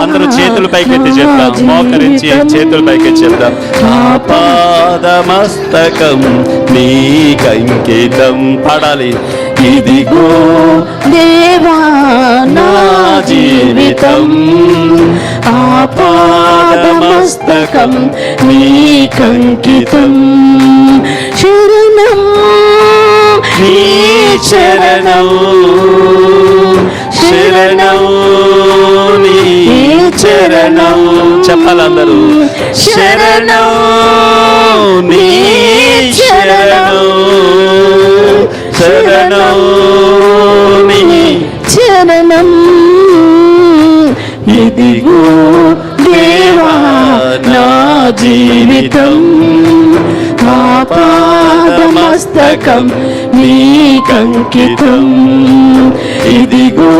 అందరూ చేతుల పైకెత్తి చెప్తాం, మోకరించి చేతుల పైకెత్తి చెప్తాం. ఆపాదమస్తకం నీకంకితం. పాడాలి. ఇదిగో దేవా నా జీవితం, ఆపాదమస్తకం నీకంకితం. శరణం నీ చరణం, శరణం నీ చరణం. చెప్పాలందరూ. శరణం నీ శరణం, శరణం నీ చరణం. ఇదిగో దేవా నా జీవితం, ఆపాదమస్తకం నీకంకితం. ఇదిగో